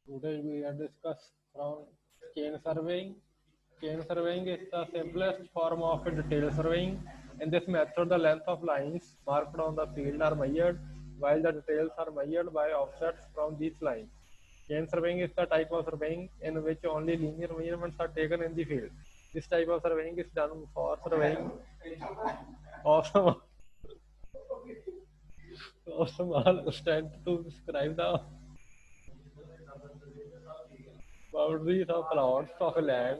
Today we are discuss from chain surveying. Chain surveying is the simplest form of detail surveying. In this method, the length of lines marked on the field are measured, while the details are measured by offsets from these lines. Chain surveying is the type of surveying in which only linear measurements are taken in the field. This type of surveying is done for surveying of small extent to describe the boundaries of plots of land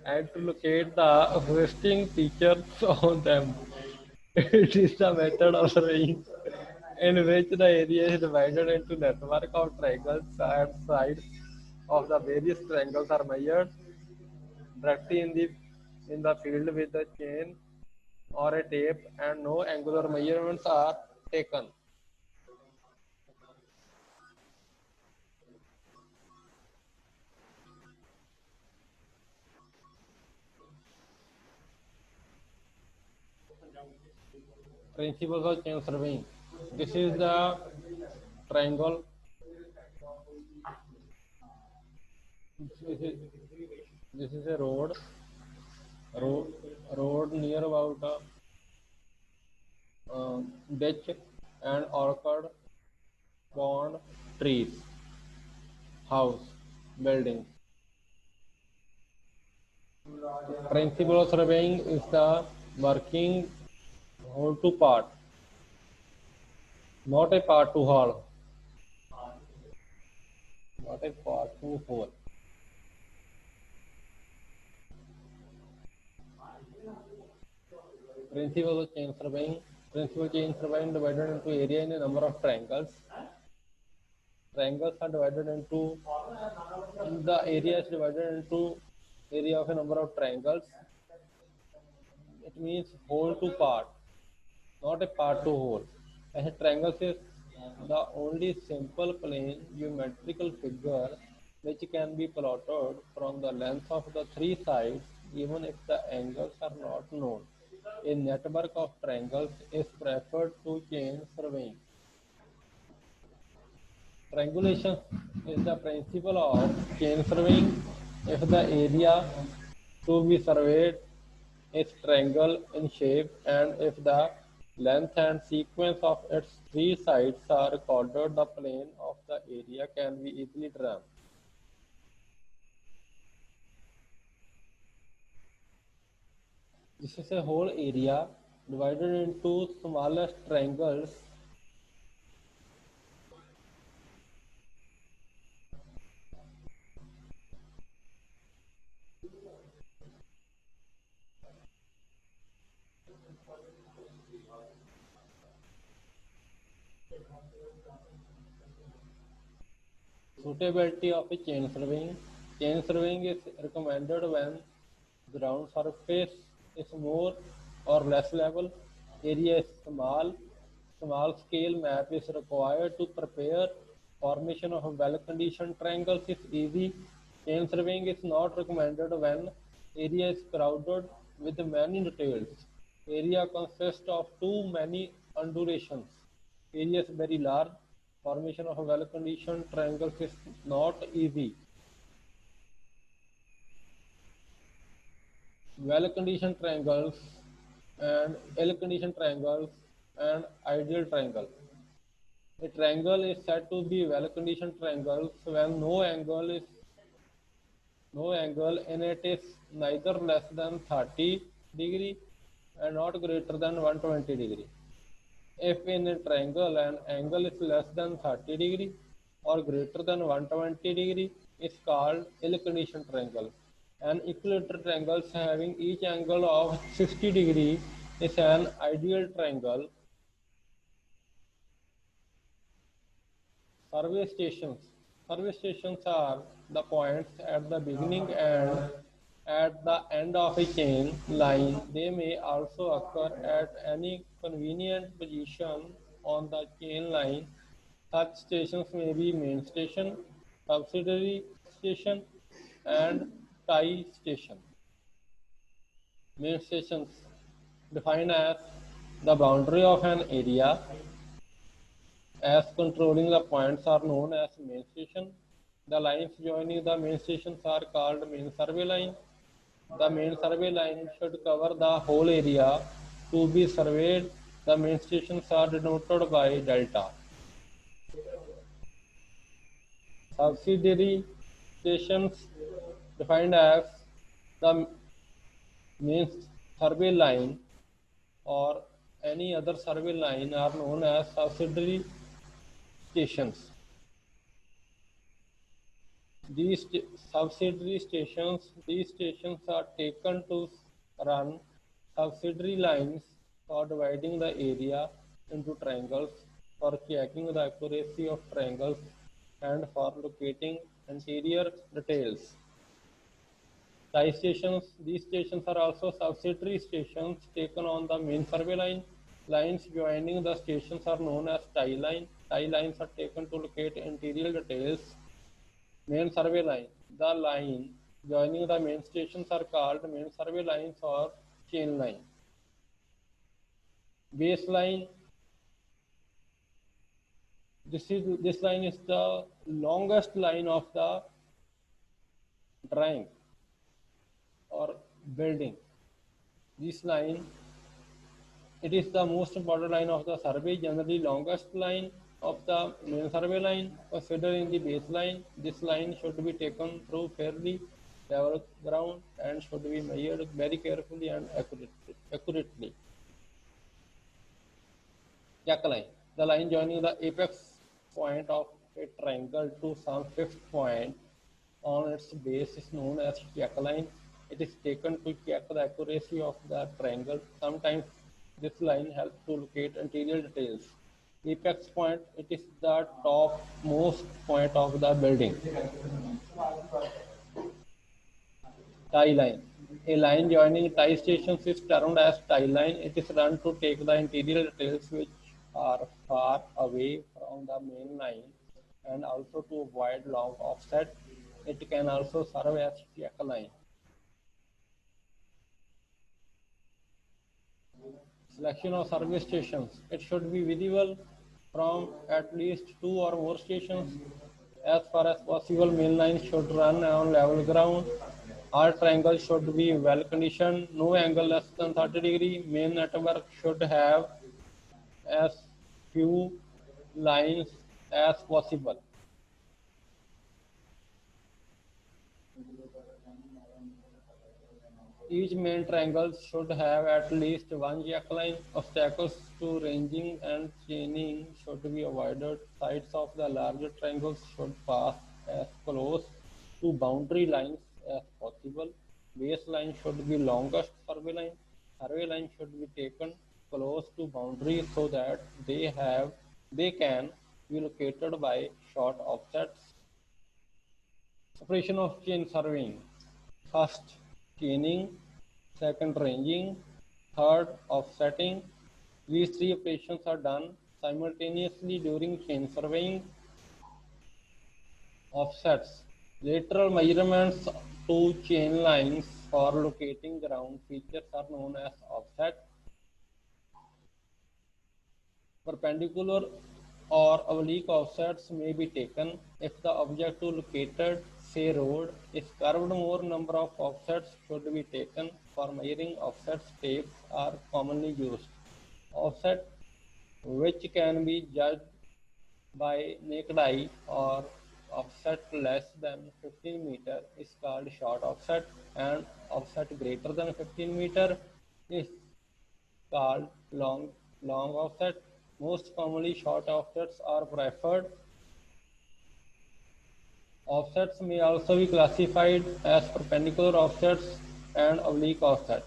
and to locate the existing features on them. It is the method of surveying in which the area is divided into network of triangles and sides of the various triangles are measured directly in the field with a chain or a tape and no angular measurements are taken. Principles of chain surveying. This is the triangle. This is, this is a road, road near about a ditch and orchard, pond, trees, house, building. Principle of surveying is the working whole to part, not a part to whole, not a part to whole. Principle of chain surveying. Principle of chain surveying divided into area in a number of triangles. Triangles are divided into the area is divided into area of a number of triangles. It means whole to part, not a part to whole. A triangle is the only simple plane geometrical figure which can be plotted from the length of the three sides even if the angles are not known. A network of triangles is preferred to chain surveying. Triangulation is the principle of chain surveying. If the area to be surveyed is triangle in shape and if the length and sequence of its three sides are recorded, the plane of the area can be easily drawn. This is a whole area divided into smallest triangles. Suitability of a chain surveying. Chain surveying is recommended when ground surface is more or less level, area is small, small scale map is required to prepare, formation of well-conditioned triangles is easy. Chain surveying is not recommended when area is crowded with many details. Area consists of too many undulations. Area is very large. Formation of well-conditioned triangles is not easy. Well-conditioned triangles and ill-conditioned triangles and ideal triangle. A triangle is said to be well-conditioned triangles when no angle in it is neither less than 30 degree and not greater than 120 degree. If in a triangle an angle is less than 30 degree or greater than 120 degree, is called ill-conditioned triangle. An equilateral triangle having each angle of 60 degree is an ideal triangle. Survey stations. Survey stations are the points at the beginning and at the end of a chain line. They may also occur at any convenient position on the chain line. Such stations may be main station, subsidiary station, and tie station. Main stations defined as the boundary of an area as controlling the points are known as main station. The lines joining the main stations are called main survey line. The main survey line should cover the whole area to be surveyed. The main stations are denoted by delta. Subsidiary stations defined as the main survey line or any other survey line are known as subsidiary stations. These these stations are taken to run subsidiary lines for dividing the area into triangles, for checking the accuracy of triangles, and for locating interior details. Tie stations. These stations are also subsidiary stations taken on the main survey line. Lines joining the stations are known as tie line. Tie lines are taken to locate interior details. Main survey line. The line joining the main stations are called main survey lines or chain line. Baseline. This line is the longest line of the drawing or building. This line, it is the most important line of the survey, generally longest line of the main survey line. Considering the baseline, this line should be taken through fairly level ground and should be measured very carefully and accurately. Check line. The line joining the apex point of a triangle to some fixed point on its base is known as check line. It is taken to check the accuracy of the triangle. Sometimes this line helps to locate interior details. Apex point, it is the topmost point of the building. Tie line. A line joining tie stations is termed as tie line. It is run to take the interior details which are far away from the main line and also to avoid long offset. It can also serve as check line. Selection of survey stations. It should be visible from at least 2 or more stations. As far as possible, main lines should run on level ground. All triangles should be well conditioned. No angle less than 30 degree. Main network should have as few lines as possible. Each main triangle should have at least one jack line. Obstacles to ranging and chaining should be avoided. Sides of the larger triangles should pass as close to boundary lines as possible. Baseline should be longest survey line. Survey line should be taken close to boundary so that they can be located by short offsets. Operation of chain surveying. First, chaining, second, ranging, third, offsetting. These three operations are done simultaneously during chain surveying. Offsets, lateral measurements to chain lines for locating ground features are known as offset. Perpendicular or oblique offsets may be taken if the object located, say road, is curved. More number of offsets should be taken. For measuring offsets, tapes are commonly used. Offset, which can be judged by naked eye, or offset less than 15 meter is called short offset, and offset greater than 15 meter is called long offset. Most commonly, short offsets are preferred. Offsets may also be classified as perpendicular offsets and oblique offset.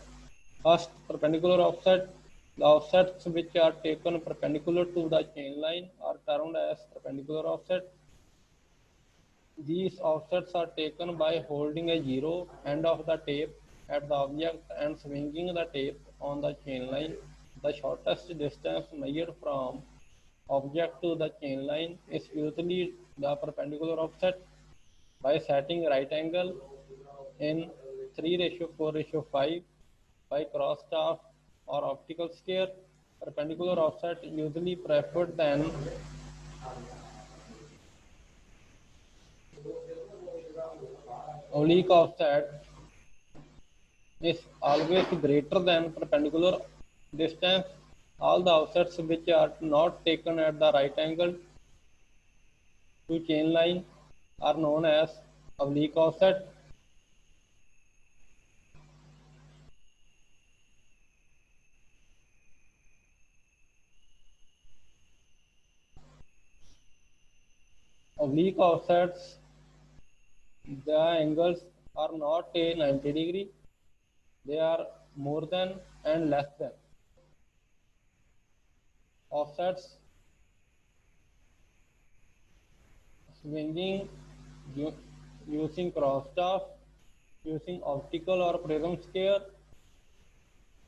First, perpendicular offset. The offsets which are taken perpendicular to the chain line are termed as perpendicular offset. These offsets are taken by holding a zero end of the tape at the object and swinging the tape on the chain line. The shortest distance measured from object to the chain line is usually the perpendicular offset. By setting right angle in 3:4:5 by cross staff or optical scale, perpendicular offset usually preferred than oblique offset is always greater than perpendicular distance. All the offsets which are not taken at the right angle to chain line are known as oblique offset. Oblique offsets, the angles are not a 90-degree, they are more than and less than. Offsets swinging using crossstaff, using optical or prism scale.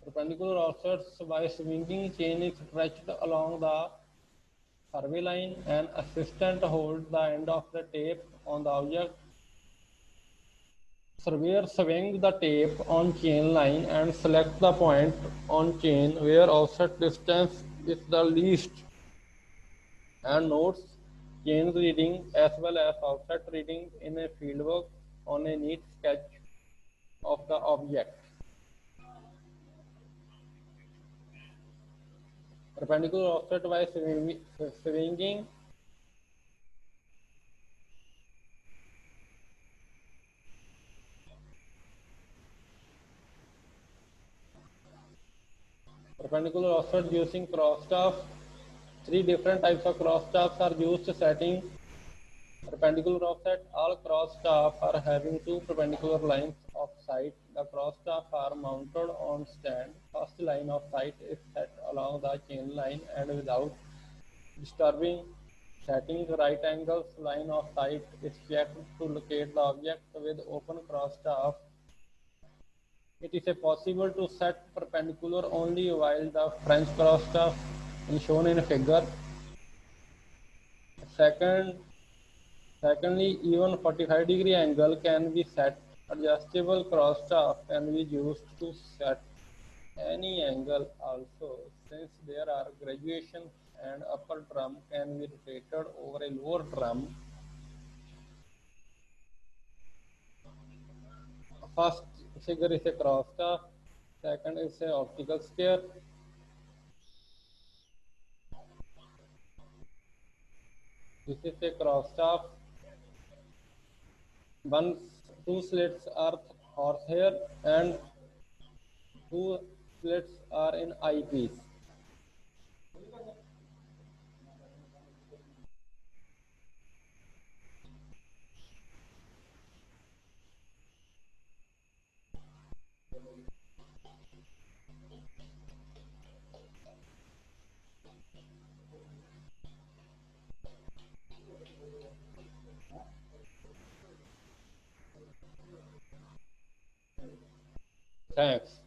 Perpendicular offsets by swinging chain is stretched along the survey line. An assistant holds the end of the tape on the object. Surveyor swings the tape on chain line and selects the point on chain where offset distance is the least and notes chain reading as well as offset reading in a fieldwork on a neat sketch of the object. Perpendicular offset by swinging perpendicular offset using crossstaff. Three different types of crossstaffs are used setting perpendicular offset. All crossstaff are having two perpendicular lines of sight. The crossstaff are mounted on stand. First line of sight is set along the chain line and without disturbing setting. Right angles line of sight is checked to locate the object with open crossstaff. It is possible to set perpendicular only while the French crossstaff is shown in a figure. Secondly, even 45-degree angle can be set. Adjustable crossstaff can be used to set any angle also, since there are graduations and upper drum can be rotated over a lower drum. First figure is a crossstaff, second is a optical sphere. This is a crossstaff. Two slits are horsehair and two slits are in eyepiece. Thanks.